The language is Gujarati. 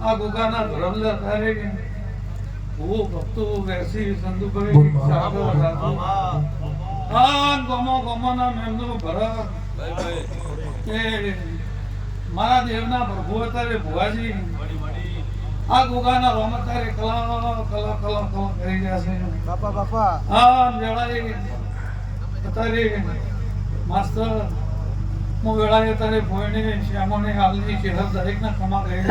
આ ગુગાના ધરમલા તારે હું ભક્તો વેસી સંદુભાઈ સાગર સાધુ આન ગમોના મેમનો ભરત કે મારા દેવના પ્રભુ તારે ભુવાજી આ ગુગાના રોમ તારે કલા કરી રહ્યા છે બાપા હા વેળાએ તારે માસ્ટર મો વેળાએ તારે ભોયને શ્યામોને હાલની શેહર દરેકના કમા ગઈ